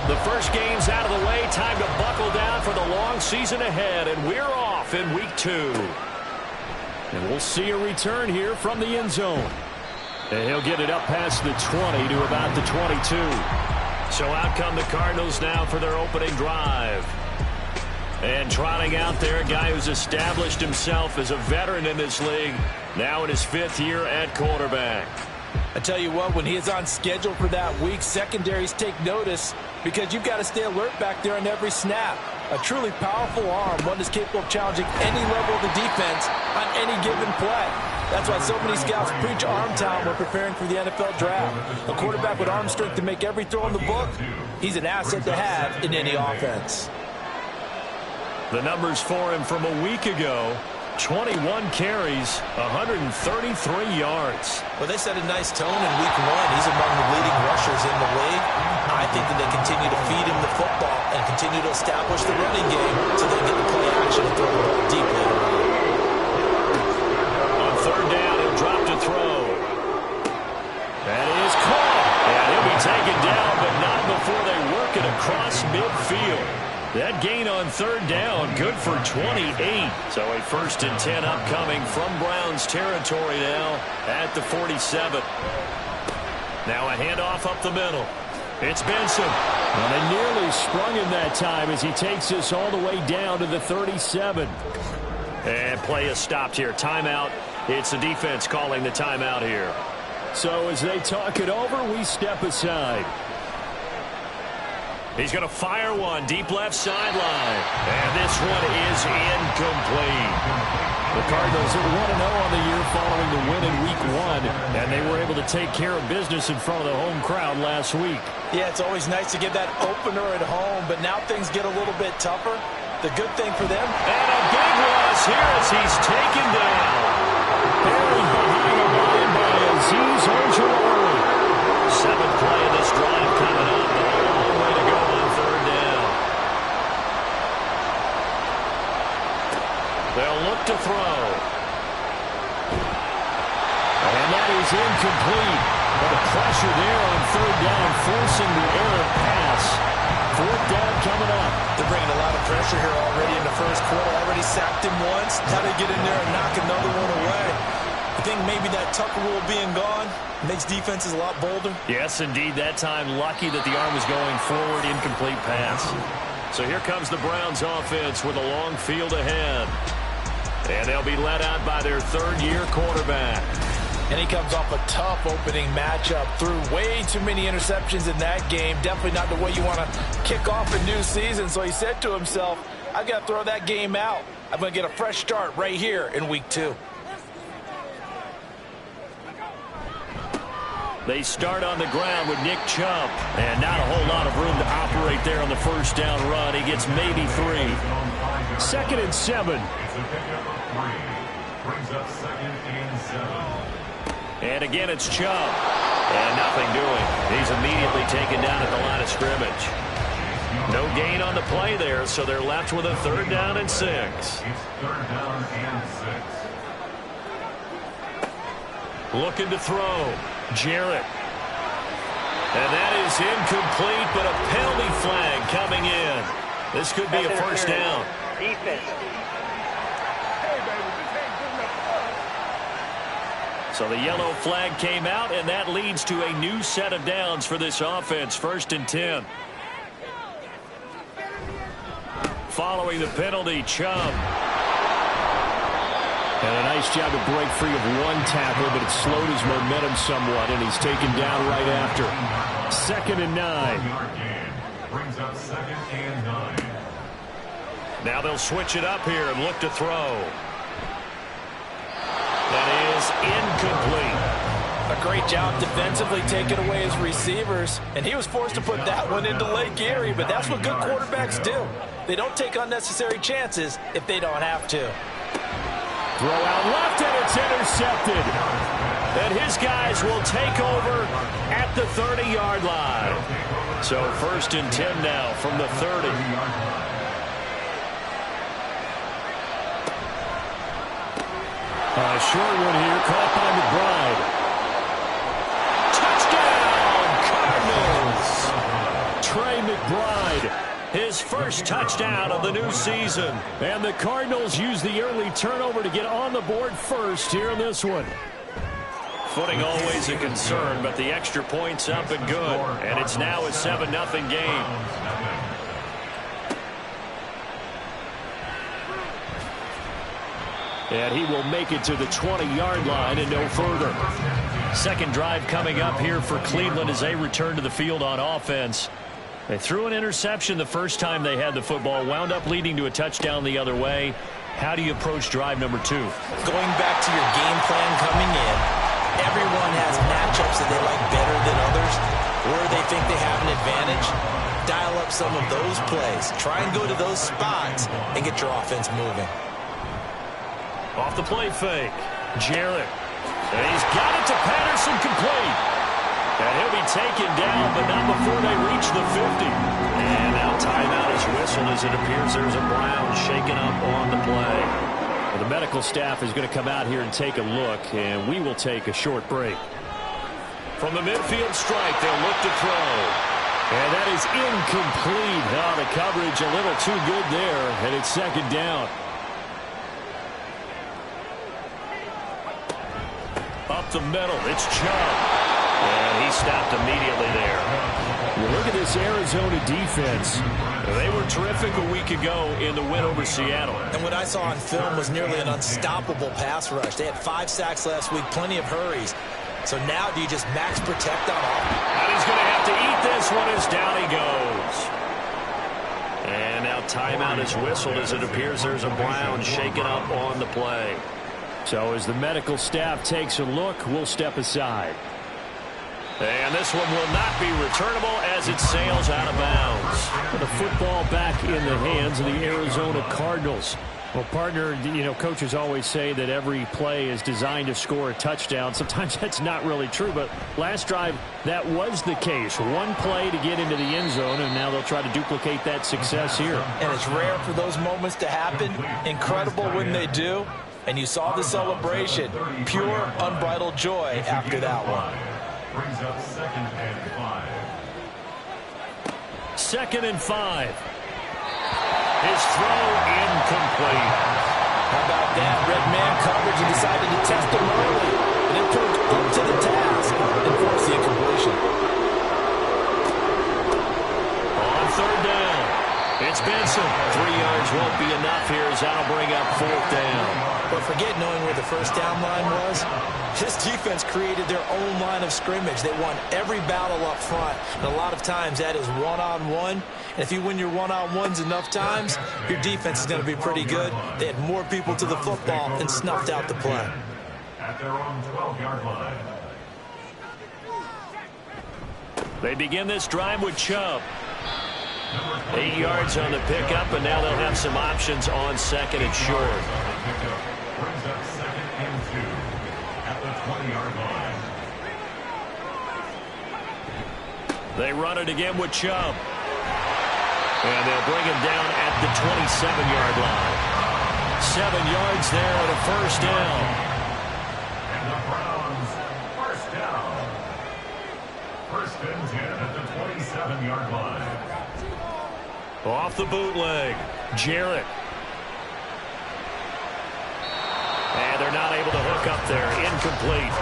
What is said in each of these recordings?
The first game's out of the way. Time to buckle down for the long season ahead, and we're off in week 2. And we'll see a return here from the end zone. And he'll get it up past the 20 to about the 22. So out come the Cardinals now for their opening drive. And trotting out there, a guy who's established himself as a veteran in this league, now in his 5th year at quarterback. I tell you what, when he is on schedule for that week, secondaries take notice because you've got to stay alert back there on every snap. A truly powerful arm, one that's capable of challenging any level of the defense on any given play. That's why so many scouts preach arm talent when preparing for the NFL draft. A quarterback with arm strength to make every throw in the book, he's an asset to have in any offense. The numbers for him from a week ago: 21 carries, 133 yards. Well, they set a nice tone in week 1. He's among the leading rushers in the league. I think that they continue to feed him the football and continue to establish the running game so they get the play action and throw the ball deep later on. On 3rd down, he'll drop to throw. That is caught. And he'll be taken down, but not before they work it across midfield. That gain on 3rd down, good for 28. So a 1st and 10 upcoming from Browns territory now at the 47. Now a handoff up the middle. It's Benson. And they nearly sprung him that time as he takes this all the way down to the 37. And play is stopped here. Timeout. It's the defense calling the timeout here. So as they talk it over, we step aside. He's going to fire one deep left sideline. And this one is incomplete. The Cardinals are 1-0 on the year following the win in week 1. And they were able to take care of business in front of the home crowd last week. Yeah, it's always nice to get that opener at home, but now things get a little bit tougher. The good thing for them. And a big loss here as he's taken down. Buried behind the line by Azeez Ojulari. 7th play of this drive coming up. They'll look to throw. And that is incomplete. But the pressure there on 3rd down, forcing the errant pass. 4th down coming up. They're bringing a lot of pressure here already in the first quarter. Already sacked him once. Now they get in there and knock another one away. I think maybe that Tucker rule being gone makes defenses a lot bolder. Yes, indeed. That time, lucky that the arm was going forward. Incomplete pass. So here comes the Browns offense with a long field ahead. And they'll be led out by their 3rd-year quarterback. And he comes off a tough opening matchup. Threw way too many interceptions in that game. Definitely not the way you want to kick off a new season. So he said to himself, I've got to throw that game out. I'm going to get a fresh start right here in week 2. They start on the ground with Nick Chubb. And not a whole lot of room to operate there on the 1st down run. He gets maybe 3. 2nd and 7. And again, it's Chubb. And nothing doing. He's immediately taken down at the line of scrimmage. No gain on the play there, so they're left with a 3rd down and 6. Looking to throw. Jarrett. And that is incomplete, but a penalty flag coming in. This could be a 1st down. So the yellow flag came out, and that leads to a new set of downs for this offense. 1st and 10. Following the penalty, Chubb. And a nice job to break free of one tackle, but it slowed his momentum somewhat, and he's taken down right after. 2nd and 9. Brings up 2nd and 9. Now they'll switch it up here and look to throw. That is incomplete. A great job defensively taking away his receivers, and he was forced to put that one into Lake Erie, but that's what good quarterbacks do. They don't take unnecessary chances if they don't have to. Throw out left, and it's intercepted. And his guys will take over at the 30-yard line. So 1st and 10 now from the 30. A short one here, caught by McBride. Touchdown, Cardinals! Trey McBride his first touchdown of the new season. And the Cardinals use the early turnover to get on the board first here in this one. Footing always a concern, but the extra point's up and good. And it's now a 7-0 game. And he will make it to the 20-yard line and no further. Second drive coming up here for Cleveland as they return to the field on offense. They threw an interception the first time they had the football, wound up leading to a touchdown the other way. How do you approach drive number 2? Going back to your game plan coming in, everyone has matchups that they like better than others, where they think they have an advantage. Dial up some of those plays. Try and go to those spots and get your offense moving. Off the play fake. Jarrett. And he's got it to Patterson, complete. And he'll be taken down, but not before they reach the 50. And now timeout is whistled as it appears there's a Brown shaken up on the play. Well, the medical staff is going to come out here and take a look, and we will take a short break. From the midfield strike, they'll look to throw. And that is incomplete. Oh, the coverage a little too good there, and it's second down. Up the middle, it's Chubb. And he stopped immediately there. Well, look at this Arizona defense. They were terrific a week ago in the win over Seattle. And what I saw on film was nearly an unstoppable pass rush. They had 5 sacks last week, plenty of hurries. So now do you just max protect on all? And he's going to have to eat this one as down he goes. And now timeout is whistled as it appears there's a Brown shaken up on the play. So as the medical staff takes a look, we'll step aside. And this one will not be returnable as it sails out of bounds. The football back in the hands of the Arizona Cardinals. Well, partner, you know, coaches always say that every play is designed to score a touchdown. Sometimes that's not really true, but last drive, that was the case. One play to get into the end zone, and now they'll try to duplicate that success here. And it's rare for those moments to happen. Incredible when they do. And you saw the celebration. Pure, unbridled joy after that one. Brings up 2nd and 5. 2nd and 5. His throw incomplete. How about that? Red man coverage and decided to test him early. And it proved up to the task and forced the incompletion. On 3rd down, it's Benson. 3 yards won't be enough here as that'll bring up 4th down. But forget knowing where the first down line was. This defense created their own line of scrimmage. They won every battle up front. And a lot of times that is one-on-one. And if you win your one-on-ones enough times, your defense is going to be pretty good. They had more people to the football and snuffed out the play. At their own 12-yard line. They begin this drive with Chubb. 8 yards on the pickup, and now they'll have some options on 2nd and short. Brings up 2nd and 2 at the 20-yard line. They run it again with Chubb. And they'll bring him down at the 27-yard line. 7 yards there at a first down. And the Browns, first down. 1st and 10 at the 27-yard line. Off the bootleg, Jarrett. And they're not able to hook up there. Incomplete.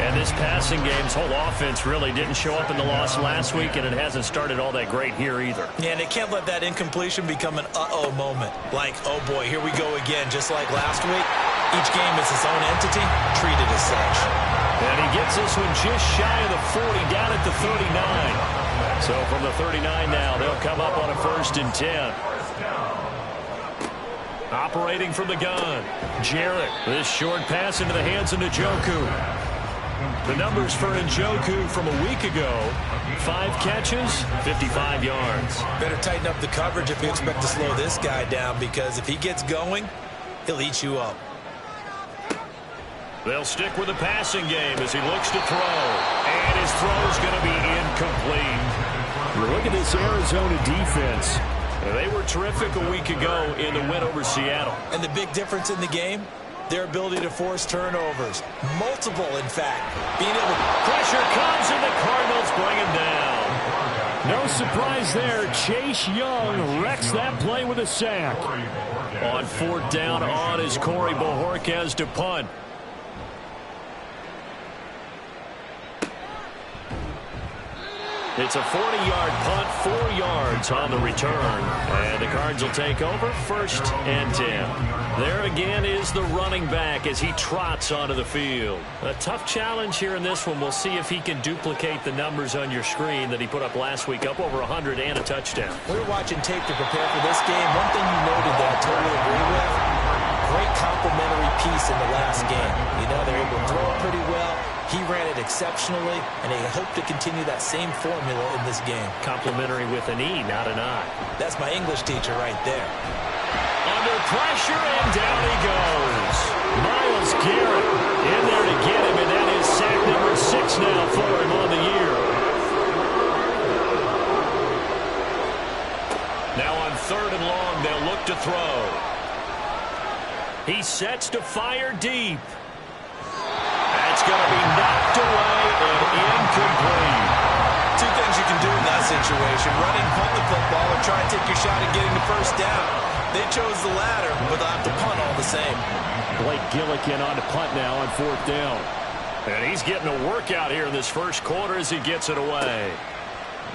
And this passing game's whole offense really didn't show up in the loss last week, and it hasn't started all that great here either. Yeah, and they can't let that incompletion become an uh-oh moment. Like, oh boy, here we go again, just like last week. Each game is its own entity, treated as such. And he gets this one just shy of the 40, down at the 39. So from the 39 now, they'll come up on a 1st and 10. Operating from the gun, Jarrett. This short pass into the hands of Njoku. The numbers for Njoku from a week ago, 5 catches, 55 yards. Better tighten up the coverage if you expect to slow this guy down, because if he gets going, he'll eat you up. They'll stick with the passing game as he looks to throw. And his throw's going to be incomplete. Look at this Arizona defense. They were terrific a week ago in the win over Seattle. And the big difference in the game, their ability to force turnovers. Multiple, in fact. Being able to... Pressure comes and the Cardinals bring him down. No surprise there. Chase Young wrecks that play with a sack. On fourth down on is Corey Bojorquez to punt. It's a 40-yard punt, 4 yards on the return. And the Cards will take over, 1st and 10. There again is the running back as he trots onto the field. A tough challenge here in this one. We'll see if he can duplicate the numbers on your screen that he put up last week, up over 100 and a touchdown. We were watching tape to prepare for this game. One thing you noted that I totally agree with, great complementary piece in the last game. You know, they're able to throw it pretty well. He ran it exceptionally, and they hope to continue that same formula in this game. Complimentary with an E, not an I. That's my English teacher right there. Under pressure, and down he goes. Myles Garrett in there to get him, and that is sack number 6 now for him on the year. Now on 3rd and long, they'll look to throw. He sets to fire deep. That's going to be knocked away and incomplete. Two things you can do in that situation: run and punt the football, or try and take your shot at getting the first down. They chose the latter, but they'll have to punt all the same. Blake Gillikin on to punt now on 4th down. And he's getting a workout here in this first quarter as he gets it away.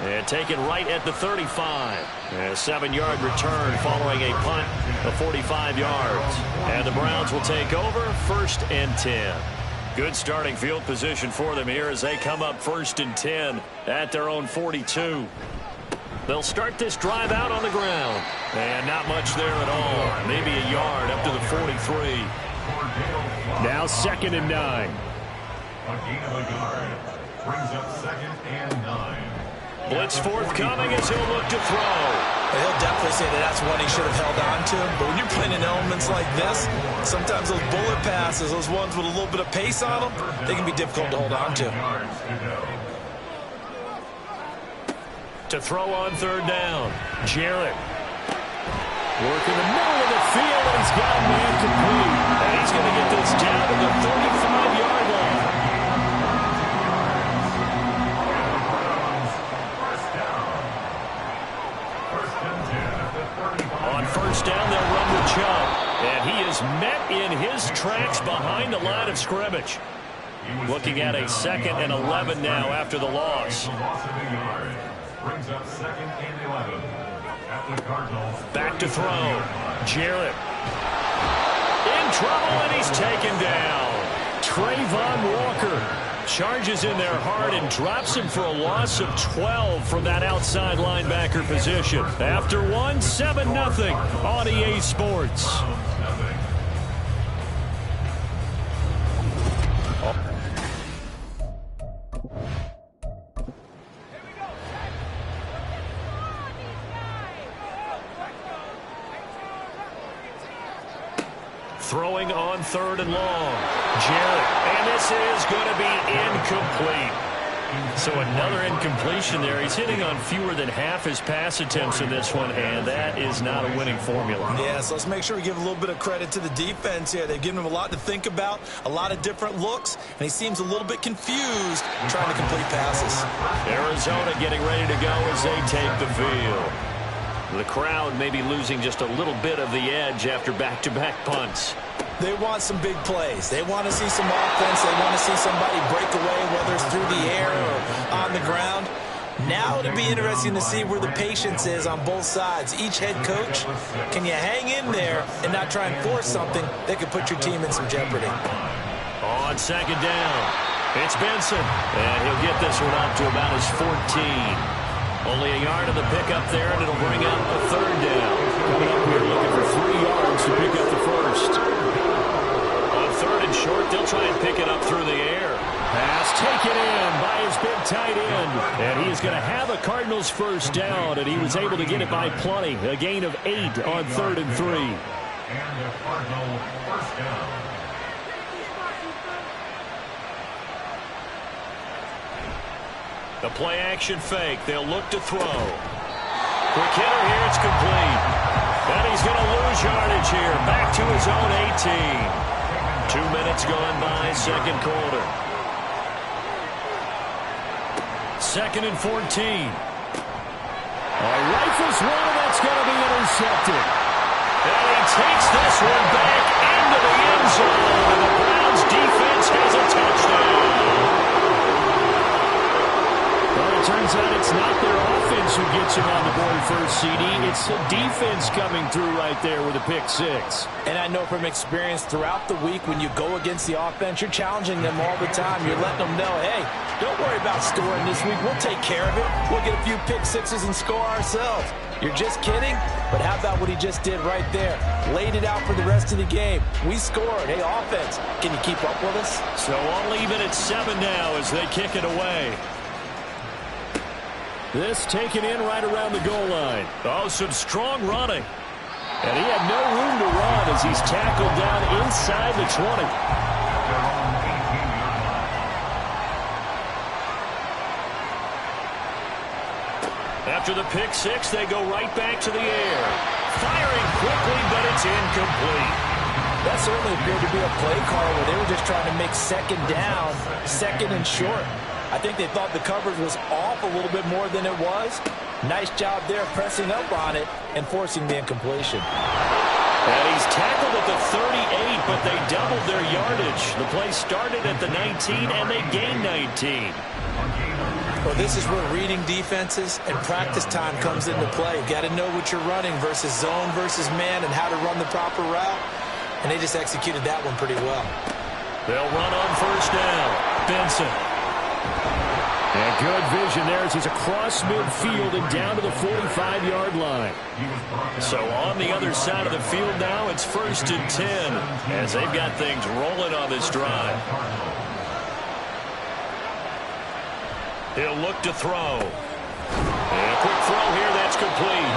And taken right at the 35. A 7-yard return following a punt of 45 yards. And the Browns will take over, 1st and 10. Good starting field position for them here as they come up 1st and 10 at their own 42. They'll start this drive out on the ground. And not much there at all. Maybe a yard up to the 43. Now 2nd and 9. A gain of a yard brings up 2nd and 9. Blitz forthcoming as he'll look to throw. He'll definitely say that that's one he should have held on to. But when you're playing in elements like this, sometimes those bullet passes, those ones with a little bit of pace on them, they can be difficult to hold on to. To throw on 3rd down. Jarrett. Working the middle of the field, and he's got a man complete. And he's going to get this down to the 35-yard line. On 1st down, they'll run with Chubb. And he is met in his tracks behind the line of scrimmage. Looking at a 2nd and 11 now after the loss. Brings up 2nd and 11 at the Cardinals. Back to throw. Jarrett. In trouble, and he's taken down. Trayvon Walker charges in there hard and drops him for a loss of 12 from that outside linebacker position. After one, 7-0 on EA Sports. Throwing on 3rd and long. Jarrett. And this is going to be incomplete. So another incompletion there. He's hitting on fewer than half his pass attempts in this one, and that is not a winning formula. Yeah, so let's make sure we give a little bit of credit to the defense here. They've given him a lot to think about, a lot of different looks, and he seems a little bit confused trying to complete passes. Arizona getting ready to go as they take the field. The crowd may be losing just a little bit of the edge after back-to-back punts. They want some big plays. They want to see some offense. They want to see somebody break away, whether it's through the air or on the ground. Now it'll be interesting to see where the patience is on both sides. Each head coach, can you hang in there and not try and force something that could put your team in some jeopardy? On 2nd down, it's Benson. And he'll get this one up to about his 14. Only a yard of the pickup there, and it'll bring up a 3rd down. Coming up here looking for 3 yards to pick up the first. On 3rd and short, they'll try and pick it up through the air. Pass taken in by his big tight end. And he is going to have a Cardinals first down, and he was able to get it by plenty. A gain of 8 on 3rd and 3. And the Cardinal first down. The play-action fake. They'll look to throw. Quick hitter here. It's complete. And he's going to lose yardage here. Back to his own 18. 2 minutes gone by, 2nd quarter. 2nd and 14. Rifles one, and that's going to be intercepted. And he takes this one back into the end zone, and the Browns defense has a touchdown. Well, it turns out it's not their offense who gets him on the board first, CD. It's the defense coming through right there with a pick six. And I know from experience throughout the week when you go against the offense, you're challenging them all the time. You're letting them know, hey, don't worry about scoring this week. We'll take care of it. We'll get a few pick sixes and score ourselves. You're just kidding? But how about what he just did right there? Laid it out for the rest of the game. We scored. Hey, offense, can you keep up with us? So only even at 7 now as they kick it away. This taken in right around the goal line. Oh, some strong running. And he had no room to run as he's tackled down inside the 20. After the pick six, they go right back to the air. Firing quickly, but it's incomplete. That certainly appeared to be a play call where they were just trying to make second down, second and short. I think they thought the coverage was off a little bit more than it was. Nice job there pressing up on it and forcing the incompletion. And he's tackled at the 38, but they doubled their yardage. The play started at the 19, and they gained 19. Well, this is where reading defenses and practice time comes into play. Got to know what you're running versus zone versus man and how to run the proper route. And they just executed that one pretty well. They'll run on first down. Benson. And good vision there as he's across midfield and down to the 45-yard line. So on the other side of the field now, it's 1st and 10 as they've got things rolling on this drive. He'll look to throw. And a quick throw here, that's complete.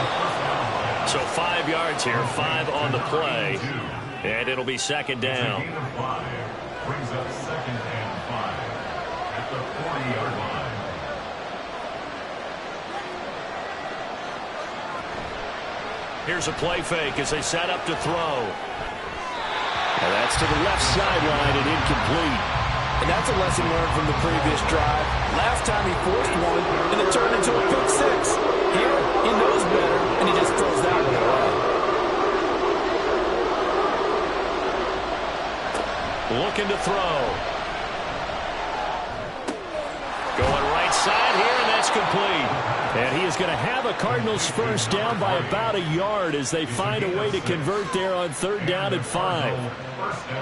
So 5 yards here, 5 on the play. And it'll be second down. Brings up 2nd and 5 at the 40-yard line. Here's a play fake as they set up to throw. And that's to the left sideline and incomplete. And that's a lesson learned from the previous drive. Last time he forced one, and it turned into a pick six. Here, he knows better, and he just throws that one away. Looking to throw. Going right side here, and that's complete. And he is going to have a Cardinals first down by about a yard as they find a way to convert there on 3rd down and 5.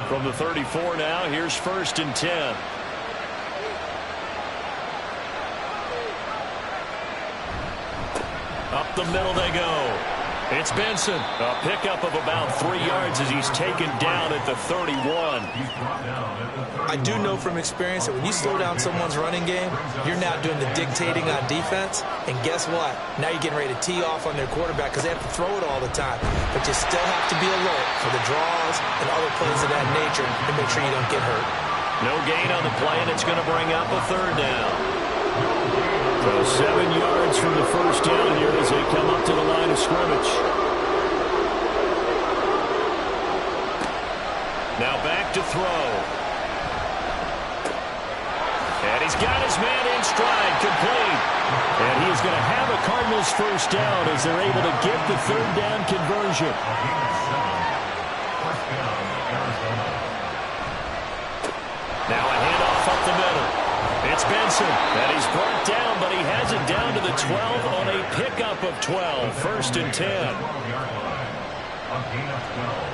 From the 34 now, here's 1st and 10. Up the middle they go. It's Benson. A pickup of about 3 yards as he's taken down at the 31. I do know from experience that when you slow down someone's running game, you're now doing the dictating on defense. And guess what? Now you're getting ready to tee off on their quarterback because they have to throw it all the time. But you still have to be alert for the draws and other plays of that nature to make sure you don't get hurt. No gain on the play, and it's going to bring up a 3rd down. So 7 yards from the first down here as they come up to the line of scrimmage. Now back to throw. And he's got his man in stride, complete. And he is going to have a Cardinals first down as they're able to get the 3rd down conversion. Now a handoff up the middle. It's Benson, and he's brought down, but he has it down to the 12 on a pickup of 12. 1st and 10. A gain of 12.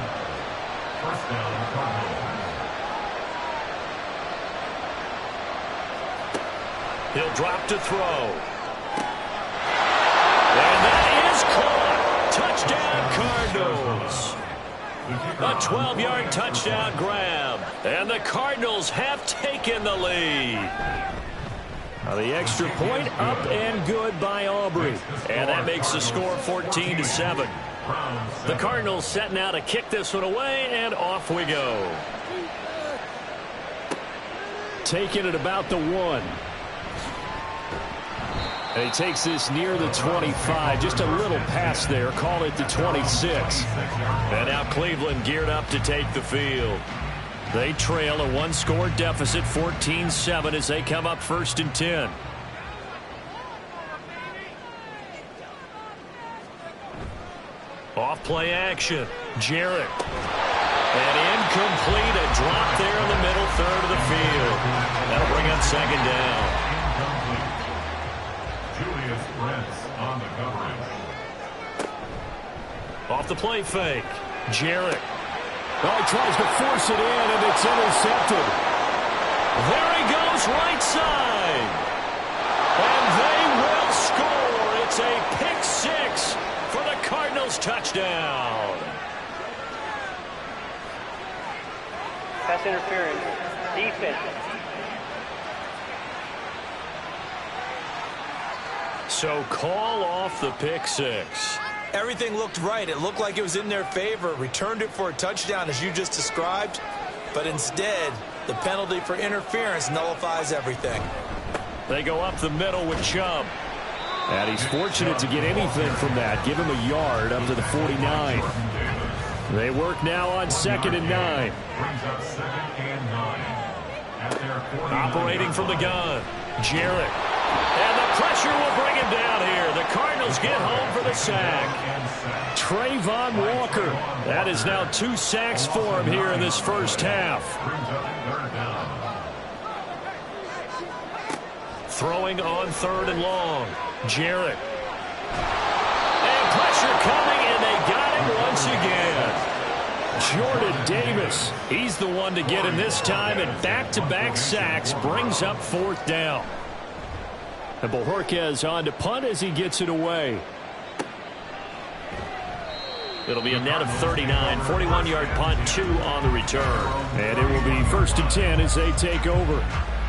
First down, Cardinals. He'll drop to throw. And that is caught. Touchdown, Cardinals. A 12-yard touchdown grab. And the Cardinals have taken the lead. Now the extra point up and good by Aubrey. And that makes the score 14-7. The Cardinals set now to kick this one away, and off we go. Taking it about the 1. And he takes this near the 25. Just a little pass there. Call it the 26. And now Cleveland geared up to take the field. They trail a 1-score deficit, 14-7, as they come up 1st and 10. Off play action. Jarrett. And incomplete. A drop there in the middle third of the field. That'll bring up second down. Incomplete. Julius Brents on the coverage. Off the play fake. Jarrett. Oh, he tries to force it in, and it's intercepted. There he goes, right side. And they will score. It's a pick six for the Cardinals touchdown. Pass interference. Defense. So call off the pick six. Everything looked right. It looked like it was in their favor. Returned it for a touchdown, as you just described. But instead, the penalty for interference nullifies everything. They go up the middle with Chubb. And he's fortunate to get anything from that. Give him a yard up to the 49. They work now on 2nd and 9. Brings up 2nd and 9. At their 49. Operating from the gun. Jarrett. And the pressure will bring him down here. The Cardinals get home for the sack. Trayvon Walker. That is now 2 sacks for him here in this first half. Brings up 3rd down. Throwing on 3rd and long. Jarrett. And pressure coming, and they got him once again. Jordan Davis. He's the one to get him this time, and back-to-back sacks brings up 4th down. And Bojorquez on to punt as he gets it away. It'll be a net of 39, 41-yard punt, 2 on the return. And it will be 1st and 10 as they take over.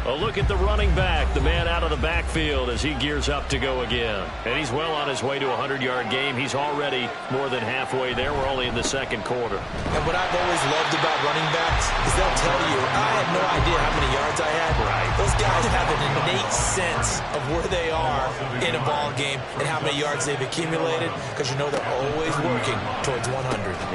A look at the running back, the man out of the backfield as he gears up to go again. And he's well on his way to a 100-yard game. He's already more than halfway there. We're only in the 2nd quarter. And what I've always loved about running backs is they'll tell you, I had no idea how many yards I had. Right. Those guys have an innate sense of where they are in a ball game and how many yards they've accumulated, because you know they're always working towards 100.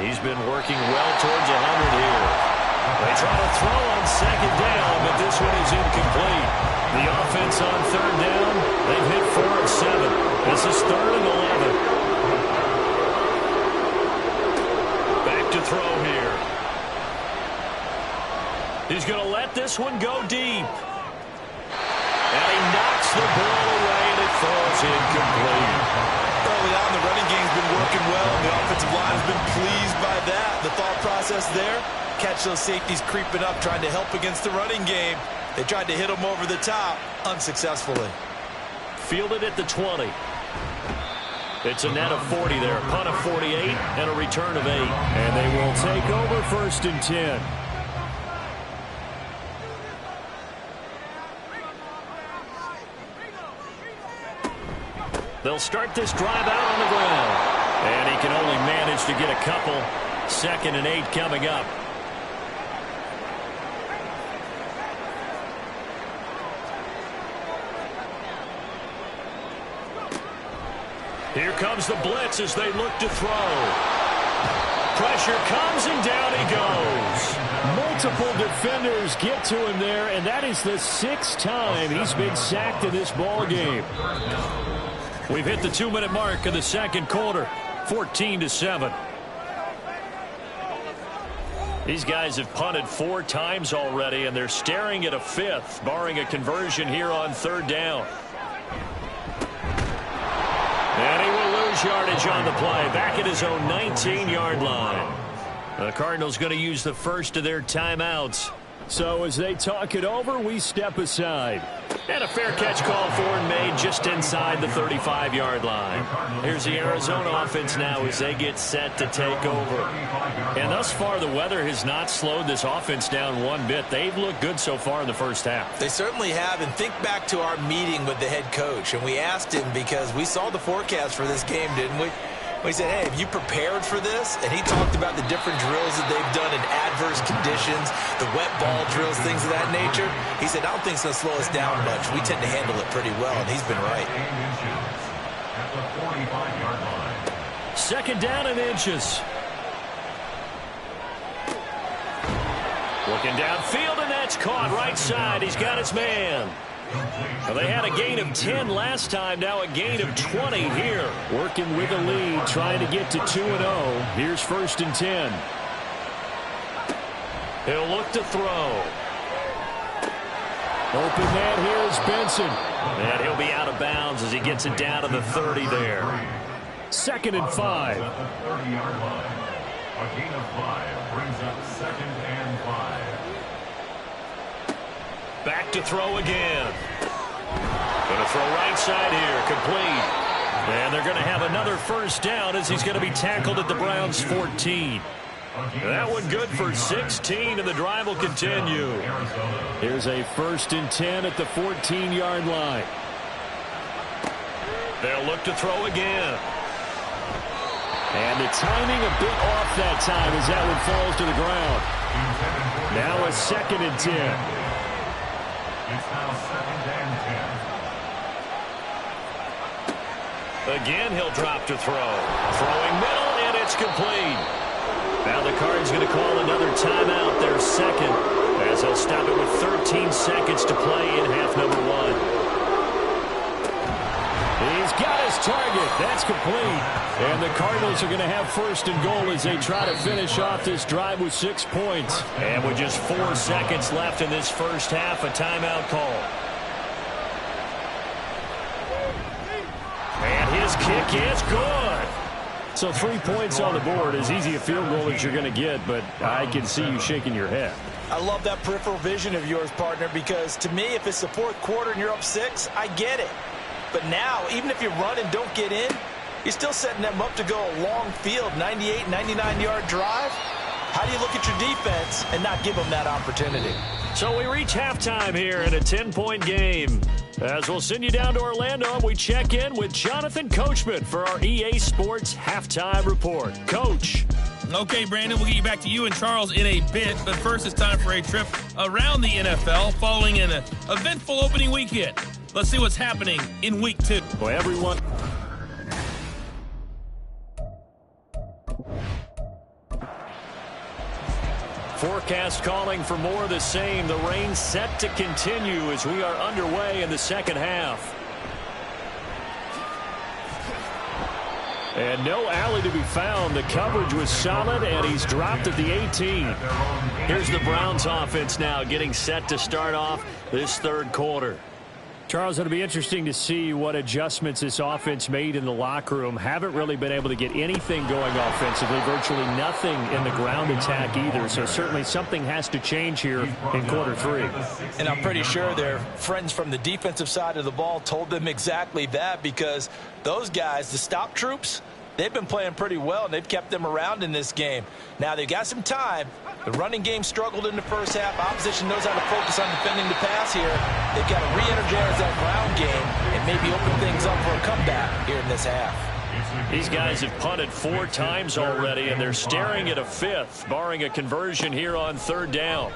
He's been working well towards 100 here. They try to throw on 2nd down, but this one is incomplete. The offense on 3rd down, they've hit 4 of 7. This is 3rd and 11. Back to throw here. He's going to let this one go deep. And he knocks the ball away, and it falls incomplete. Early on, the running game's been working well, and the offensive line has been pleased by that. The thought process there, catch those safeties creeping up, trying to help against the running game. They tried to hit them over the top, unsuccessfully. Fielded at the 20. It's a net of 40 there. Punt of 48 and a return of 8. And they will take over 1st and 10. They'll start this drive out on the ground. And he can only manage to get a couple. 2nd and 8 coming up. Here comes the blitz as they look to throw. Pressure comes, and down he goes. Multiple defenders get to him there, and that is the 6th time he's been sacked in this ball game. We've hit the 2-minute mark of the 2nd quarter, 14-7. These guys have punted 4 times already, and they're staring at a 5th, barring a conversion here on 3rd down. And he will lose yardage on the play, back at his own 19-yard line. The Cardinals going to use the first of their timeouts. So as they talk it over, we step aside. And a fair catch call for and made just inside the 35-yard line. Here's the Arizona offense now as they get set to take over. And thus far, the weather has not slowed this offense down one bit. They've looked good so far in the first half. They certainly have, and think back to our meeting with the head coach, and we asked him because we saw the forecast for this game, didn't we? We said, hey, have you prepared for this? And he talked about the different drills that they've done in adverse conditions, the wet ball drills, things of that nature. He said, I don't think it's going to slow us down much. We tend to handle it pretty well, and he's been right. At the 45-yard line. 2nd down and inches. Looking downfield, and that's caught right side. He's got his man. Well, they had a gain of 10 last time, now a gain of 20 here. Working with a lead, trying to get to 2-0. Here's 1st and 10. He'll look to throw. Open man here is Benson. And he'll be out of bounds as he gets it down to the 30 there. 2nd and 5. At the 30-yard line. A gain of 5 brings up 2nd and 5. Back to throw again. Going to throw right side here, complete. And they're going to have another 1st down as he's going to be tackled at the Browns' 14. That one good for 16, and the drive will continue. Here's a 1st and 10 at the 14-yard line. They'll look to throw again. And the timing a bit off that time as that one falls to the ground. Now a 2nd and 10. It's now 2nd and 10. Again, he'll drop to throw. Throwing middle, and it's complete. Now the Cards going to call another timeout, their 2nd, as he'll stop it with 13 seconds to play in half number 1. He's got his target. That's complete. And the Cardinals are going to have 1st and goal as they try to finish off this drive with 6 points. And with just 4 seconds left in this 1st half, a timeout call. And his kick is good. So 3 points on the board, as easy a field goal as you're going to get, but I can see you shaking your head. I love that peripheral vision of yours, partner, because to me, if it's the 4th quarter and you're up 6, I get it. But now, even if you run and don't get in, you're still setting them up to go a long field, 98, 99-yard drive. How do you look at your defense and not give them that opportunity? So we reach halftime here in a 10-point game. As we'll send you down to Orlando, we check in with Jonathan Coachman for our EA Sports Halftime Report. Coach. Okay, Brandon, we'll get you back to you and Charles in a bit. But first, it's time for a trip around the NFL following an eventful opening weekend. Let's see what's happening in Week 2. Well, everyone. Forecast calling for more of the same. The rain set to continue as we are underway in the 2nd half. And no alley to be found. The coverage was solid, and he's dropped at the 18. Here's the Browns offense now getting set to start off this 3rd quarter. Charles, it'll be interesting to see what adjustments this offense made in the locker room. Haven't really been able to get anything going offensively, virtually nothing in the ground attack either. So certainly something has to change here in quarter 3. And I'm pretty sure their friends from the defensive side of the ball told them exactly that, because those guys, the stop troops, they've been playing pretty well, and they've kept them around in this game. Now they've got some time. The running game struggled in the 1st half. Opposition knows how to focus on defending the pass here. They've got to re-energize that ground game and maybe open things up for a comeback here in this half. These guys have punted 4 times already, and they're staring at a 5th, barring a conversion here on 3rd down.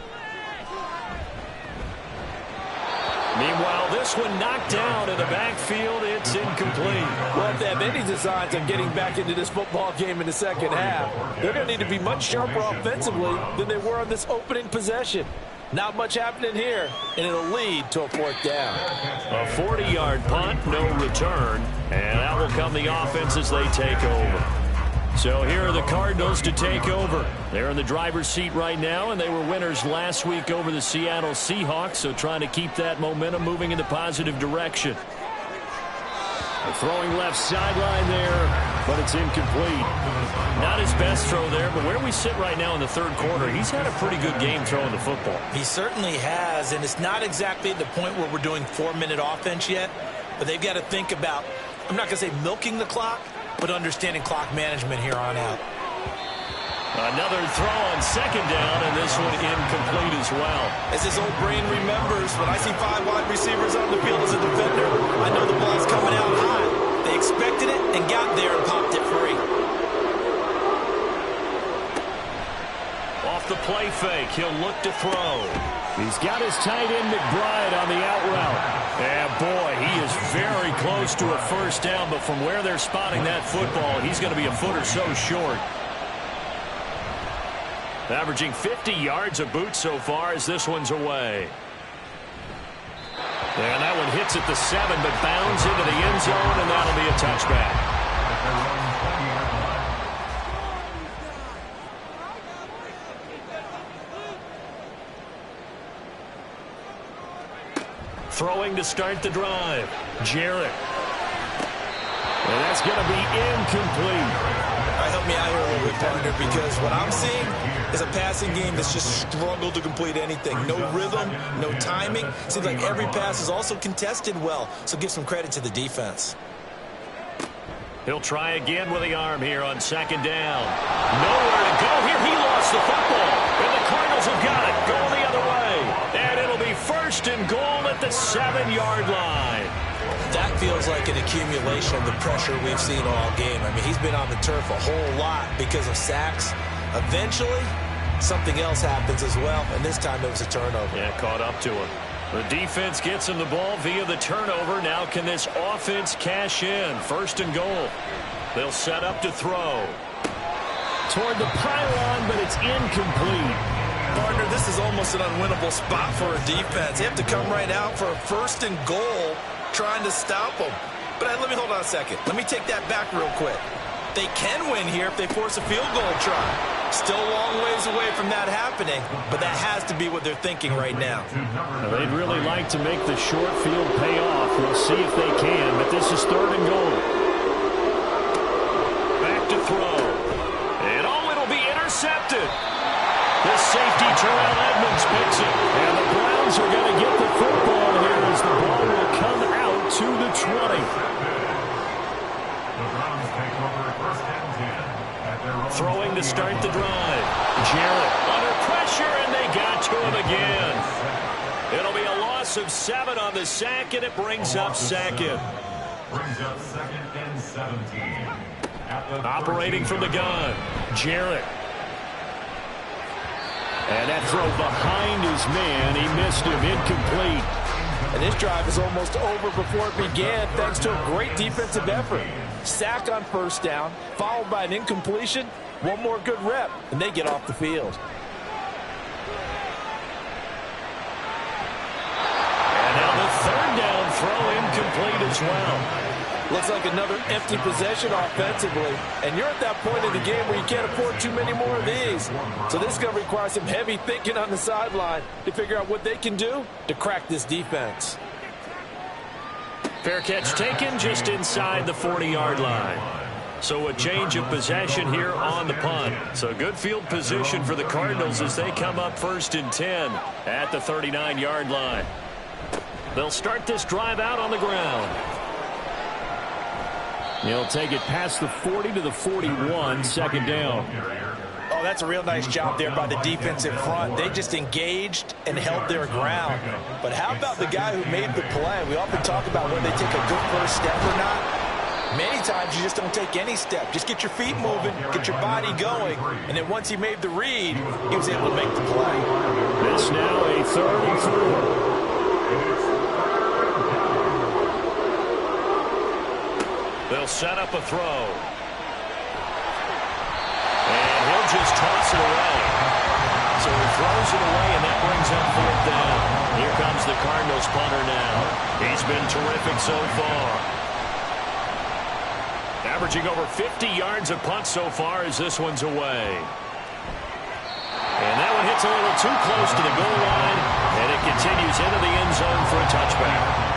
Meanwhile, this one knocked down in the backfield. It's incomplete. Well, if they have any designs on getting back into this football game in the 2nd half, they're going to need to be much sharper offensively than they were on this opening possession. Not much happening here, and it'll lead to a 4th down. A 40-yard punt, no return, and out will come the offense as they take over. So here are the Cardinals to take over. They're in the driver's seat right now, and they were winners last week over the Seattle Seahawks, so trying to keep that momentum moving in the positive direction. A throwing left sideline there, but it's incomplete. Not his best throw there, but where we sit right now in the 3rd quarter, he's had a pretty good game throwing the football. He certainly has, and it's not exactly at the point where we're doing 4-minute offense yet, but they've got to think about, I'm not going to say milking the clock, but understanding clock management here on out. Another throw on 2nd down, and this one incomplete as well. As his old brain remembers, when I see 5 wide receivers on the field as a defender, I know the ball's coming out high. They expected it and got there and popped it free. Off the play fake, he'll look to throw. He's got his tight end McBride on the out route. And boy, he is very close to a 1st down, but from where they're spotting that football, he's going to be a foot or so short. Averaging 50 yards a boot so far as this one's away. And that one hits at the 7, but bounds into the end zone, and that'll be a touchback. Throwing to start the drive. Jarrett. And that's going to be incomplete. All right, help me out here a little bit, partner, because what I'm seeing is a passing game that's just struggled to complete anything. No rhythm, no timing. Seems like every pass is also contested well, so give some credit to the defense. He'll try again with the arm here on second down. Nowhere to go here. He lost the football. And the Cardinals have got it. Going the other way. And it'll be first and goal at the 7-yard line. That feels like an accumulation of the pressure we've seen all game. I mean, he's been on the turf a whole lot because of sacks. Eventually, something else happens as well, and this time it was a turnover. Yeah, caught up to him. The defense gets him the ball via the turnover. Now can this offense cash in? First and goal. They'll set up to throw. Toward the pylon, but it's incomplete. Partner, this is almost an unwinnable spot for a defense. They have to come right out for a first and goal, trying to stop them. But let me hold on a second. Let me take that back real quick. They can win here if they force a field goal try. Still a long ways away from that happening, but that has to be what they're thinking right now. They'd really like to make the short field pay off. We'll see if they can, but this is third and goal. Back to throw. And it'll be intercepted. The safety, Terrell Edmonds, picks it. And the Browns are going to get the football here as the ball will come out to the 20. Throwing to start the drive. Jarrett under pressure, and they got to him again. It'll be a loss of 7 on the sack, and it brings up second. Brings up second and 17. Operating from the gun. Jarrett. And that throw behind his man. He missed him. Incomplete. And this drive is almost over before it began thanks to a great defensive effort. Sack on first down, followed by an incompletion. One more good rep, and they get off the field. And now the third down throw incomplete as well. Looks like another empty possession offensively. And you're at that point in the game where you can't afford too many more of these. So this is going to require some heavy thinking on the sideline to figure out what they can do to crack this defense. Fair catch taken just inside the 40-yard line. So a change of possession here on the punt. So good field position for the Cardinals as they come up first and 10 at the 39-yard line. They'll start this drive out on the ground. He'll take it past the 40 to the 41, second down. Oh, that's a real nice job there by the defensive front. They just engaged and held their ground. But how about the guy who made the play? We often talk about whether they take a good first step or not. Many times you just don't take any step. Just get your feet moving, get your body going, and then once he made the read, he was able to make the play. This now a 3rd and 4. They'll set up a throw. And he'll just toss it away. So he throws it away, and that brings up 4th down. Here comes the Cardinals punter now. He's been terrific so far. Averaging over 50 yards of punt so far as this one's away. And that one hits a little too close to the goal line, and it continues into the end zone for a touchback.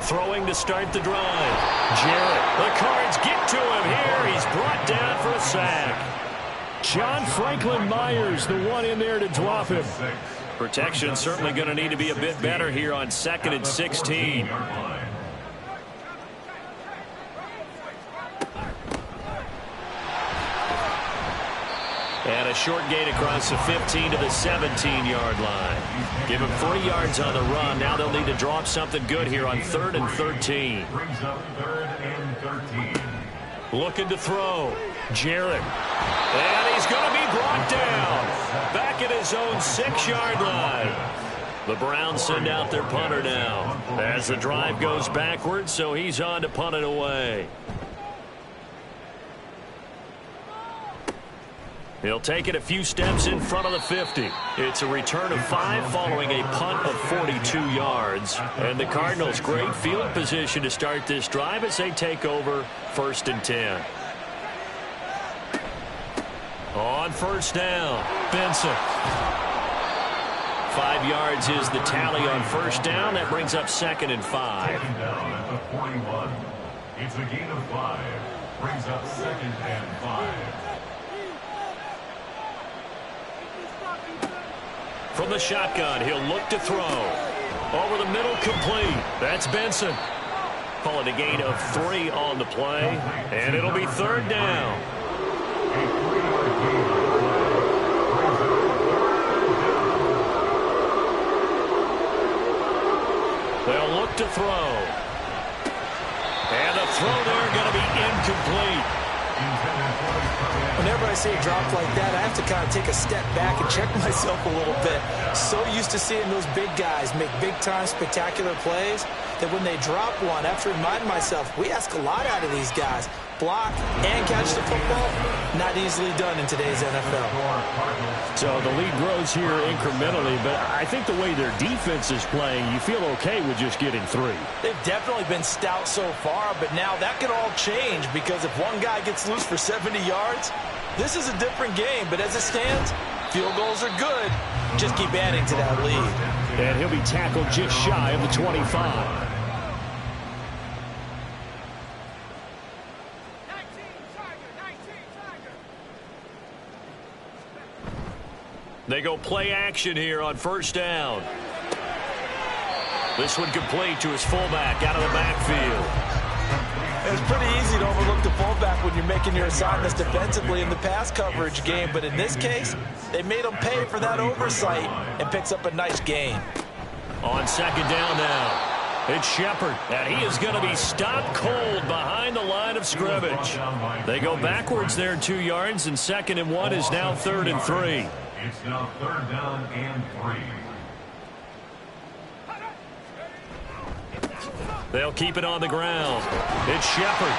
Throwing to start the drive. Jarrett. The Cards get to him here. He's brought down for a sack. John Franklin Myers, the one in there to drop him. Protection certainly going to need to be a bit better here on 2nd and 16. And a short gain across the 15 to the 17-yard line. Give him 40 yards on the run. Now they'll need to drop something good here on 3rd and 13. Brings up 3rd and 13. Looking to throw. Jarrett. And he's going to be brought down. Back at his own 6-yard line. The Browns send out their punter now. As the drive goes backwards, so he's on to punt it away. He'll take it a few steps in front of the 50. It's a return of 5 following a punt of 42 yards. And the Cardinals, great field position to start this drive as they take over 1st and 10. On 1st down, Benson. 5 yards is the tally on 1st down. That brings up 2nd and 5. 2nd down at the 41. It's a gain of 5. Brings up 2nd and 5. From the shotgun, he'll look to throw. Over the middle, complete. That's Benson. Call it a gain of 3 on the play. And it'll be 3rd down. They'll look to throw. And the throw there going to be incomplete. Whenever I see a drop like that, I have to kind of take a step back and check myself a little bit. So used to seeing those big guys make big-time spectacular plays that when they drop one, I have to remind myself, we ask a lot out of these guys. Block and catch the football, not easily done in today's NFL. So the lead grows here incrementally, but I think the way their defense is playing, you feel okay with just getting 3. They've definitely been stout so far, but now that could all change because if one guy gets loose for 70 yards, this is a different game. But as it stands, field goals are good. Just keep adding to that lead. And he'll be tackled just shy of the 25. They go play action here on 1st down. This one complete to his fullback out of the backfield. It's pretty easy to overlook the fullback when you're making your assignments defensively in the pass coverage game. But in this case, they made him pay for that oversight and picks up a nice gain. On 2nd down now. It's Shepard, and he is going to be stopped cold behind the line of scrimmage. They go backwards there 2 yards, and 2nd and 1 is now 3rd and 3. It's now 3rd down and 3. They'll keep it on the ground. It's Shepard.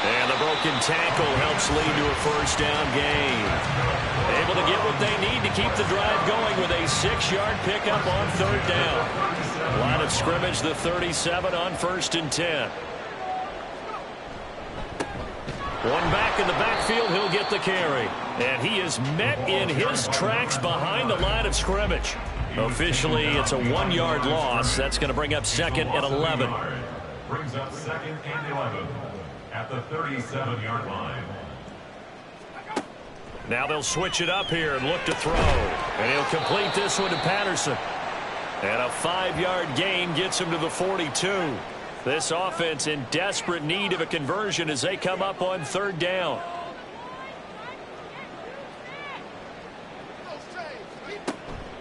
And the broken tackle helps lead to a 1st down gain. Able to get what they need to keep the drive going with a 6-yard pickup on 3rd down. Line of scrimmage, the 37 on 1st and 10. One back in the backfield, he'll get the carry. And he is met in his tracks behind the line of scrimmage. Officially, it's a 1-yard loss. That's going to bring up 2nd and 11. Brings up 2nd and 11 at the 37-yard line. Now they'll switch it up here and look to throw. And he'll complete this one to Patterson. And a 5-yard gain gets him to the 42. This offense in desperate need of a conversion as they come up on 3rd down.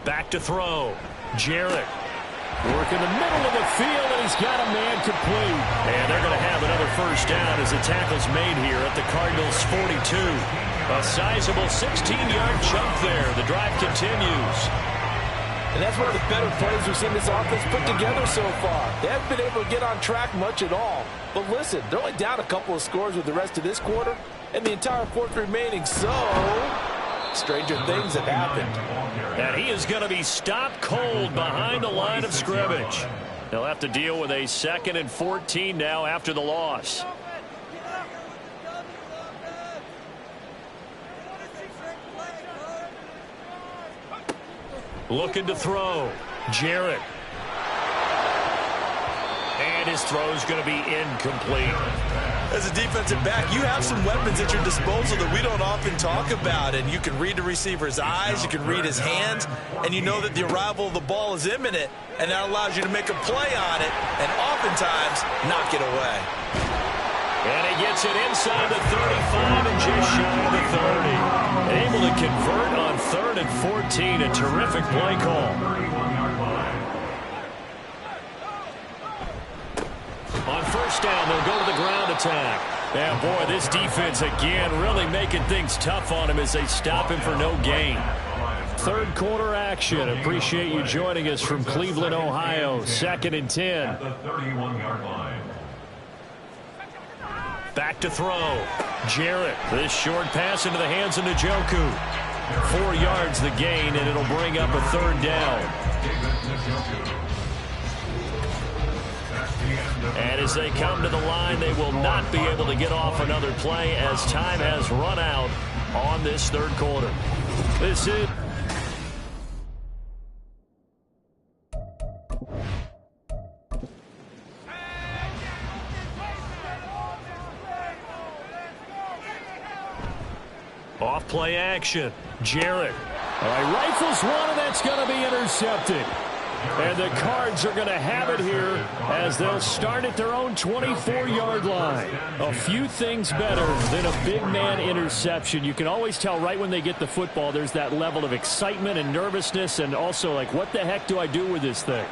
Back to throw. Jarrett. Work in the middle of the field, and he's got a man complete. And they're going to have another 1st down as the tackle's made here at the Cardinals' 42. A sizable 16-yard chunk there. The drive continues. And that's one of the better plays we've seen this offense put together so far. They haven't been able to get on track much at all. But listen, they're only down a couple of scores with the rest of this quarter, and the entire 4th remaining, so stranger things have happened. And he is going to be stopped cold behind the line of scrimmage. They'll have to deal with a 2nd and 14 now after the loss. Looking to throw. Jarrett. And his throw's going to be incomplete. As a defensive back, you have some weapons at your disposal that we don't often talk about. And you can read the receiver's eyes, you can read his hands, and you know that the arrival of the ball is imminent. And that allows you to make a play on it and oftentimes knock it away. And he gets it inside the 35 and just shy of the 30. Able to convert on 3rd and 14. A terrific play call. On 1st down, they'll go to the ground attack. And boy, this defense again really making things tough on him as they stop him for no gain. 3rd quarter action. Appreciate you joining us from Cleveland, Ohio. 2nd and 10. At the 31-yard line. Back to throw. Jarrett, this short pass into the hands of Njoku. 4 yards the gain, and it'll bring up a third down. And as they come to the line, they will not be able to get off another play as time has run out on this third quarter. This is off play action. Jarrett. All right, rifles one, and that's going to be intercepted. And the Cards are going to have it here as they'll start at their own 24-yard line. A few things better than a big man interception. You can always tell right when they get the football, there's that level of excitement and nervousness, and also like, what the heck do I do with this thing?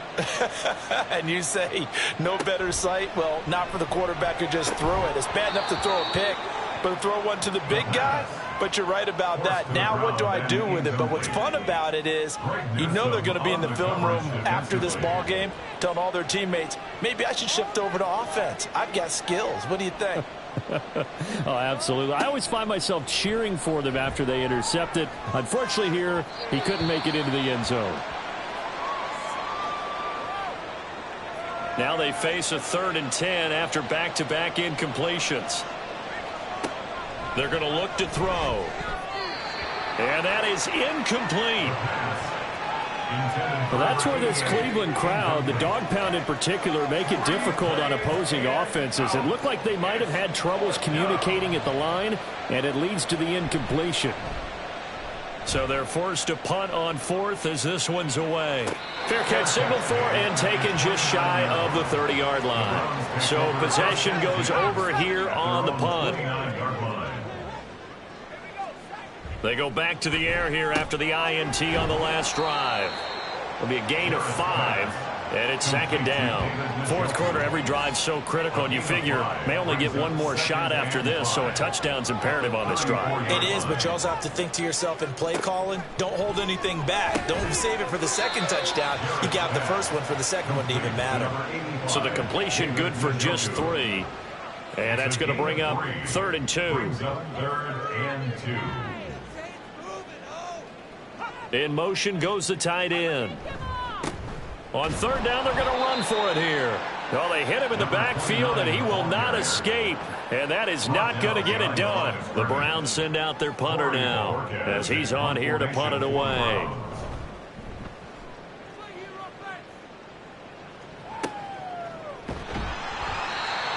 And you say no better sight? Well, not for the quarterback who just threw it. It's bad enough to throw a pick, but to throw one to the big guy? But you're right about that. Now what do I do with it? But what's fun about it is you know they're going to be in the film room after this ball game telling all their teammates, maybe I should shift over to offense. I've got skills. What do you think? Oh, absolutely. I always find myself cheering for them after they intercept it. Unfortunately here, he couldn't make it into the end zone. Now they face a 3rd and 10 after back-to-back incompletions. They're going to look to throw. And that is incomplete. Well, that's where this Cleveland crowd, the dog pound in particular, make it difficult on opposing offenses. It looked like they might have had troubles communicating at the line, and it leads to the incompletion. So they're forced to punt on 4th as this one's away. Fair catch signaled for and taken just shy of the 30-yard line. So possession goes over here on the punt. They go back to the air here after the INT on the last drive. It'll be a gain of 5, and it's 2nd down. 4th quarter, every drive's so critical, and you figure may only get one more shot after this, so a touchdown's imperative on this drive. It is, but you also have to think to yourself in play calling, don't hold anything back. Don't save it for the second touchdown. You got the first one for the second one to even matter. So the completion good for just 3, and that's going to bring up 3rd and 2. 3rd and 2. In motion goes the tight end. On 3rd down, they're going to run for it here. Well, they hit him in the backfield, and he will not escape. And that is not going to get it done. The Browns send out their punter now as he's on here to punt it away.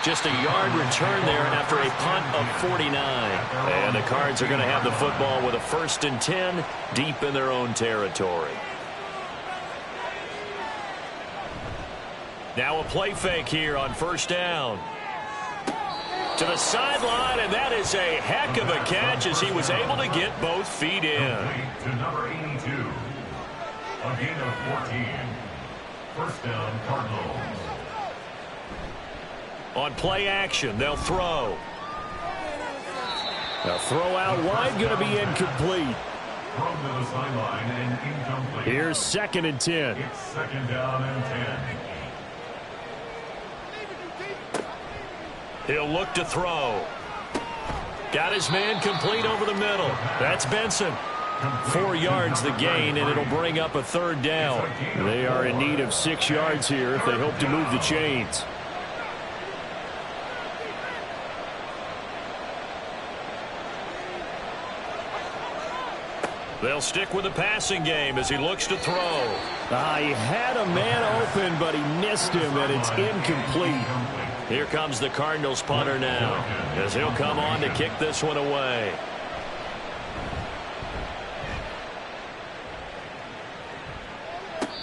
Just a yard return there after a punt of 49. And the Cards are going to have the football with a 1st and 10 deep in their own territory. Now a play fake here on 1st down. To the sideline, and that is a heck of a catch as he was able to get both feet in. To number 82. A gain of 14. 1st down, Cardinals. On play action, they'll throw. They'll throw out wide, going to be incomplete. Thrown to the sideline and incomplete. Here's 2nd and 10. It's 2nd down and 10. He'll look to throw. Got his man complete over the middle. That's Benson. 4 yards the gain, and it'll bring up a 3rd down. They are in need of 6 yards here if they hope to move the chains. They'll stick with the passing game as he looks to throw. He had a man open, but he missed him, and it's incomplete. Here comes the Cardinals punter now as he'll come on to kick this one away.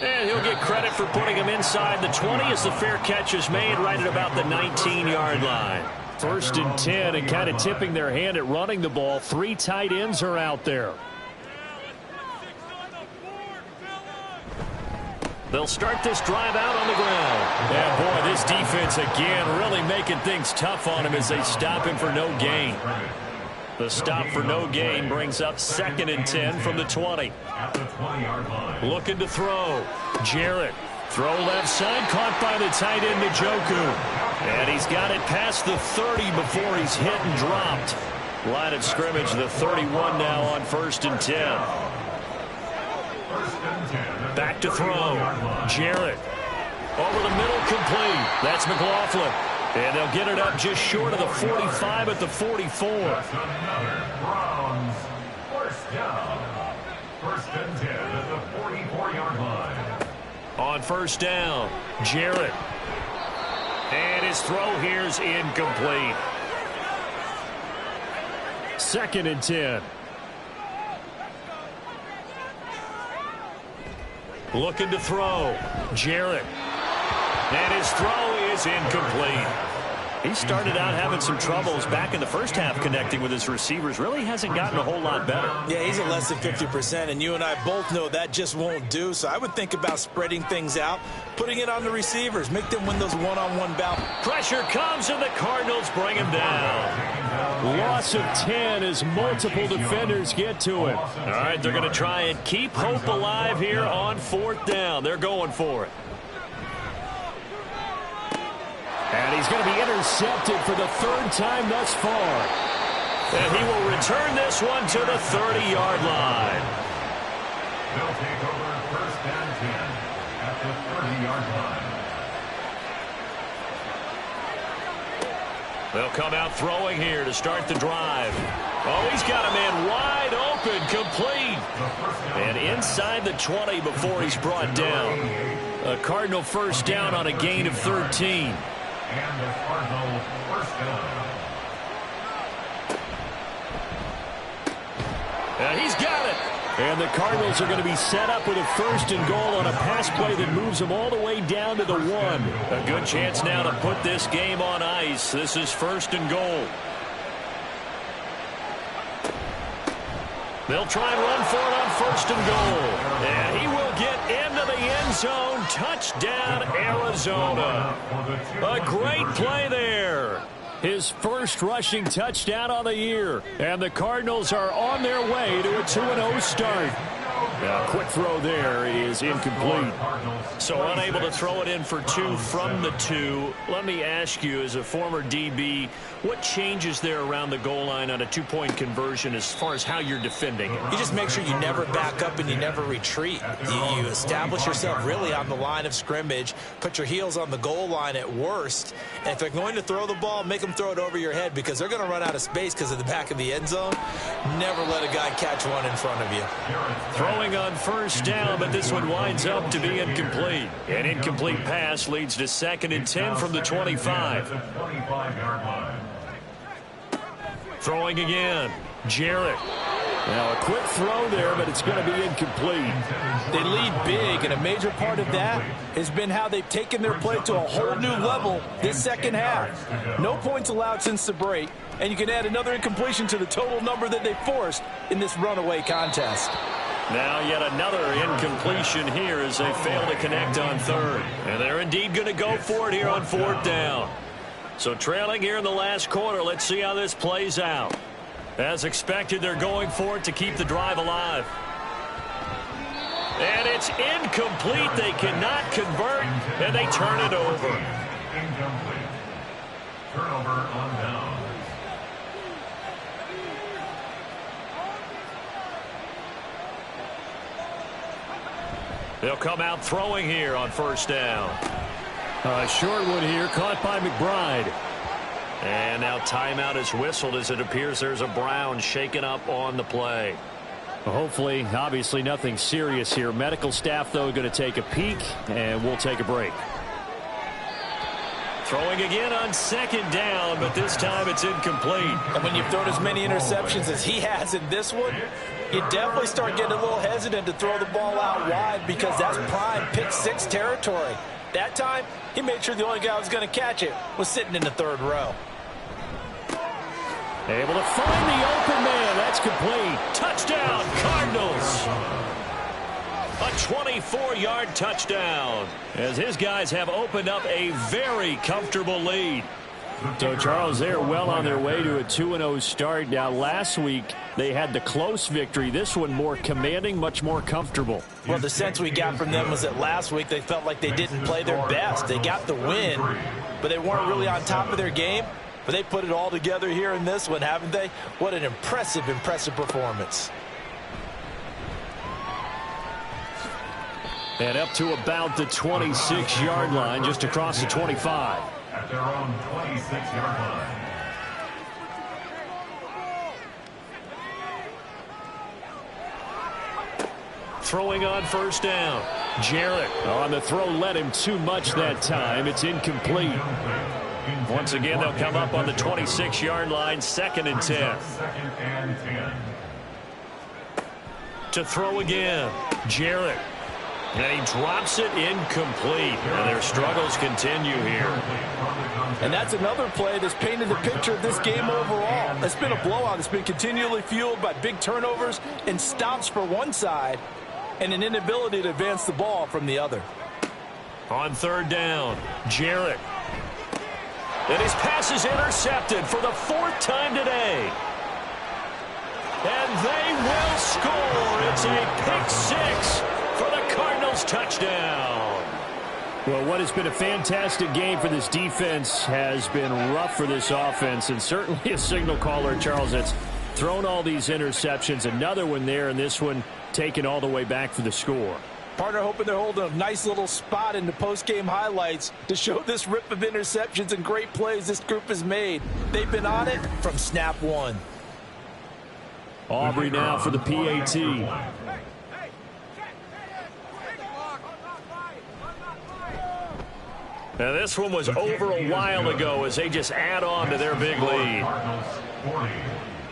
And he'll get credit for putting him inside the 20 as the fair catch is made right at about the 19-yard line. 1st and 10, and kind of tipping their hand at running the ball. 3 tight ends are out there. They'll start this drive out on the ground. And boy, this defense again really making things tough on him as they stop him for no gain. The stop for no gain brings up 2nd and 10 from the 20. At the 20-yard line. Looking to throw. Jarrett. Throw left side, caught by the tight end Njoku. And he's got it past the 30 before he's hit and dropped. Line of scrimmage, the 31 now on 1st and 10. Back to throw. Jarrett. Over the middle, complete. That's McLaughlin. And they'll get it up just short of the 45 at the 44. That's another Browns first down. 1st and 10 at the 44-yard line. On 1st down, Jarrett. And his throw here's incomplete. 2nd and 10. Looking to throw. Jarrett. And his throw is incomplete. He started out having some troubles back in the first half connecting with his receivers. Really hasn't gotten a whole lot better. Yeah, he's at less than 50%, and you and I both know that just won't do. So I would think about spreading things out, putting it on the receivers, make them win those one-on-one battles. Pressure comes, and the Cardinals bring him down. Loss of 10 as multiple defenders get to him. All right, they're going to try and keep hope alive here on 4th down. They're going for it. And he's going to be intercepted for the 3rd time thus far. And he will return this one to the 30-yard line. They'll take over 1st and 10 at the 30-yard line. They'll come out throwing here to start the drive. Oh, he's got a man wide open, complete. And inside the 20 before he's brought down. A Cardinal 1st down on a gain of 13. And the Cardinal 1st down. And he's got it. And the Cardinals are going to be set up with a 1st and goal on a pass play that moves them all the way down to the 1. A good chance now to put this game on ice. This is 1st and goal. They'll try and run for it on 1st and goal. And he will get into the end zone. Touchdown, Arizona. A great play there. His first rushing touchdown on the year. And the Cardinals are on their way to a 2-0 start. A quick throw there is incomplete. So unable to throw it in for 2 from the 2. Let me ask you, as a former DB, what changes there around the goal line on a 2-point conversion as far as how you're defending it? You just make sure you never back up and you never retreat. You establish yourself really on the line of scrimmage, put your heels on the goal line at worst, and if they're going to throw the ball, make them throw it over your head because they're going to run out of space because of the back of the end zone. Never let a guy catch one in front of you. Throwing on 1st down, but this one winds up to be incomplete. An incomplete pass leads to 2nd and 10 from the 25. Throwing again. Jarrett. Now a quick throw there, but it's going to be incomplete. They lead big, and a major part of that has been how they've taken their play to a whole new level this 2nd half. No points allowed since the break, and you can add another incompletion to the total number that they forced in this runaway contest. Now yet another incompletion here as they fail to connect on 3rd. And they're indeed going to go for it here on 4th down. So trailing here in the last quarter, let's see how this plays out. As expected, they're going for it to keep the drive alive. And it's incomplete. They cannot convert, and they turn it over. Incomplete. Turnover on down. They'll come out throwing here on 1st down. Short one here, caught by McBride. And now timeout is whistled as it appears there's a Brown shaken up on the play. Hopefully, obviously nothing serious here. Medical staff, though, going to take a peek, and we'll take a break. Throwing again on 2nd down, but this time it's incomplete. And when you've thrown as many interceptions as he has in this one, you definitely start getting a little hesitant to throw the ball out wide because that's prime pick 6 territory. That time, he made sure the only guy who was going to catch it was sitting in the 3rd row. Able to find the open man. That's complete. Touchdown, Cardinals. A 24-yard touchdown as his guys have opened up a very comfortable lead. So, Charles, they're well on their way to a 2-0 start. Now, last week, they had the close victory. This one more commanding, much more comfortable. Well, the sense we got from them was that last week they felt like they didn't play their best. They got the win, but they weren't really on top of their game. But they put it all together here in this one, haven't they? What an impressive performance. And up to about the 26-yard line, just across the 25. At their own 26-yard line. Throwing on first down. Jarrett on the throw, led him too much that time. It's incomplete. Once again, they'll come up on the 26-yard line, 2nd and 10. Second and 10. To throw again. Jarrett. And he drops it incomplete. And their struggles continue here. And that's another play that's painted the picture of this game overall. It's been a blowout. It's been continually fueled by big turnovers and stops for one side and an inability to advance the ball from the other. On third down, Jarrett. And his pass is intercepted for the 4th time today. And they will score. It's a pick 6 for the Cardinals touchdown. Well, what has been a fantastic game for this defense has been rough for this offense, and certainly a signal caller, Charles, that's thrown all these interceptions. Another one there, and this one taken all the way back for the score. Partner hoping they're holding a nice little spot in the post-game highlights to show this rip of interceptions and great plays this group has made. They've been on it from snap one. Aubrey now for the PAT. Now this one was over a while ago as they just add on to their big lead.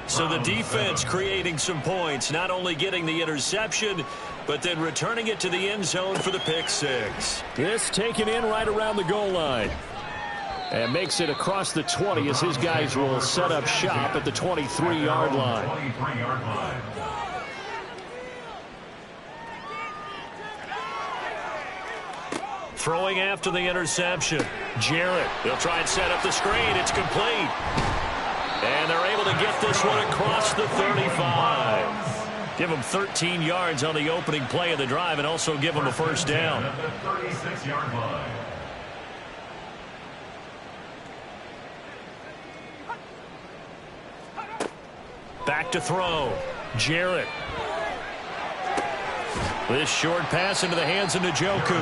So the defense creating some points, not only getting the interception, but then returning it to the end zone for the pick 6. This taken in right around the goal line. And makes it across the 20 as his guys will set up shop at the 23-yard line. Throwing after the interception. Jarrett, they'll try and set up the screen. It's complete. And they're able to get this one across the 35. Give them 13 yards on the opening play of the drive and also give them a first down. At the 36-yard line. Back to throw. Jarrett. This short pass into the hands of Njoku.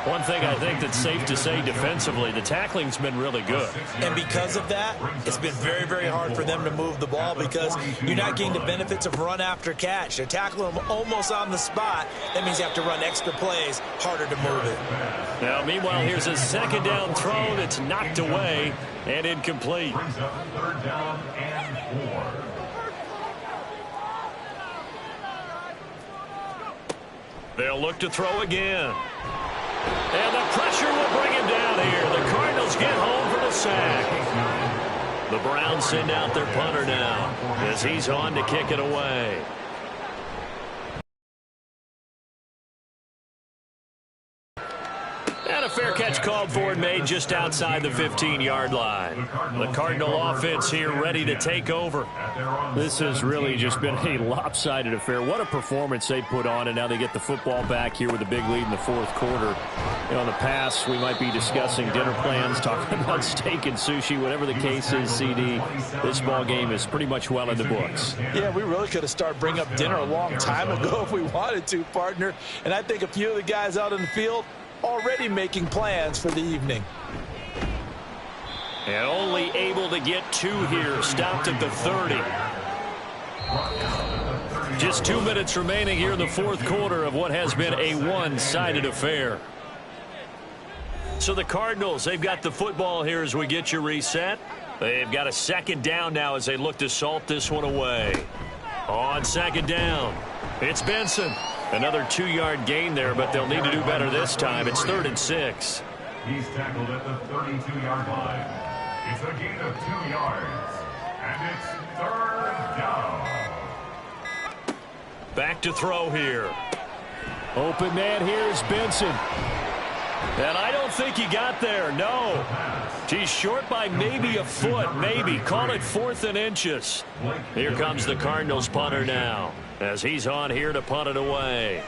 One thing I think that's safe to say defensively, the tackling's been really good. And because of that, it's been very, very hard for them to move the ball because you're not getting the benefits of run after catch. They're tackling them almost on the spot. That means you have to run extra plays, harder to move it. Now, meanwhile, here's a 2nd down throw that's knocked away and incomplete. Brings up 3rd down and 4. They'll look to throw again. And the pressure will bring him down here. The Cardinals get home for the sack. The Browns send out their punter now as he's on to kick it away. And a fair catch called for and made just outside the 15-yard line. The Cardinal offense here ready to take over. This has really just been a lopsided affair. What a performance they put on, and now they get the football back here with a big lead in the 4th quarter. You know, in the past, we might be discussing dinner plans, talking about steak and sushi, whatever the case is, CD. This ball game is pretty much well in the books. Yeah, we really could have started bringing up dinner a long time ago if we wanted to, partner. And I think a few of the guys out in the field already making plans for the evening. And only able to get 2 here, stopped at the 30. Just 2 minutes remaining here in the 4th quarter of what has been a one-sided affair. So the Cardinals, they've got the football here as we get you reset. They've got a 2nd down now as they look to salt this one away. On 2nd down, it's Benson. Another 2-yard gain there, but they'll need to do better this time. It's 3rd and 6. He's tackled at the 32-yard line. It's a gain of 2 yards. And it's 3rd down. Back to throw here. Open man here is Benson. And I don't think he got there, no. He's short by maybe a foot, maybe. Call it 4th and inches. Here comes the Cardinals punter now as he's on here to punt it away.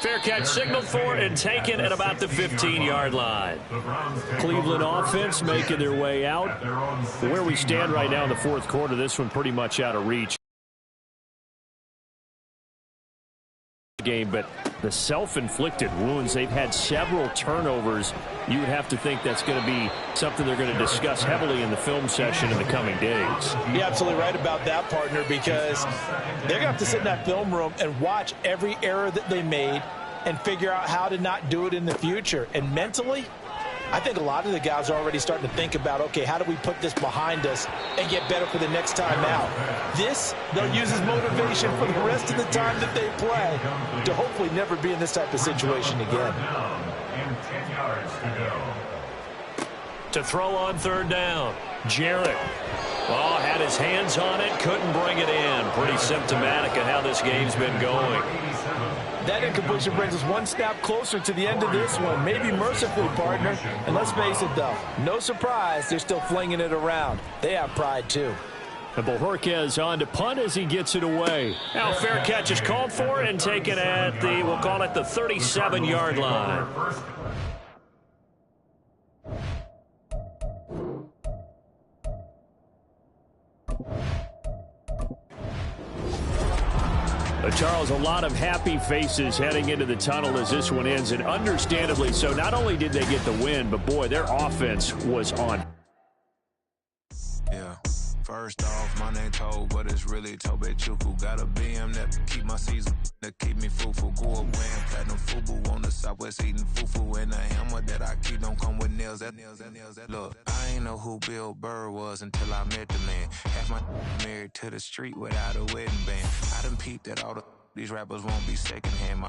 Fair catch signaled for and taken at about the 15-yard line. Cleveland offense making their way out. Where we stand right now in the fourth quarter, this one pretty much out of reach. Game, but the self-inflicted wounds, they've had several turnovers. You would have to think that's going to be something they're going to discuss heavily in the film session in the coming days. You're absolutely right about that, partner, because they're going to have to sit in that film room and watch every error that they made and figure out how to not do it in the future. And mentally, I think a lot of the guys are already starting to think about, okay, how do we put this behind us and get better for the next time out? This, they'll use as motivation for the rest of the time that they play to hopefully never be in this type of situation again. To throw on third down, Jarrett. Oh, had his hands on it, couldn't bring it in. Pretty symptomatic of how this game's been going. That incompletion brings us one snap closer to the end of this one. Maybe mercifully, partner. And let's face it, though, no surprise, they're still flinging it around. They have pride, too. And Bojorquez on to punt as he gets it away. Now fair catch is called for and taken at the, we'll call it the 37-yard line. Charles, a lot of happy faces heading into the tunnel as this one ends, and understandably so. Not only did they get the win, but boy, their offense was on. Yeah. First off, my name Toad, but it's really Tobe Chuku. Got a BM that keep my season, that keep me fufu. Go away and platinum fubu on the southwest eating fufu. And a hammer that I keep don't come with nails. That look, I ain't know who Bill Burr was until I met the man. Half my married to the street without a wedding band. I done peeped that all these rappers won't be secondhand. My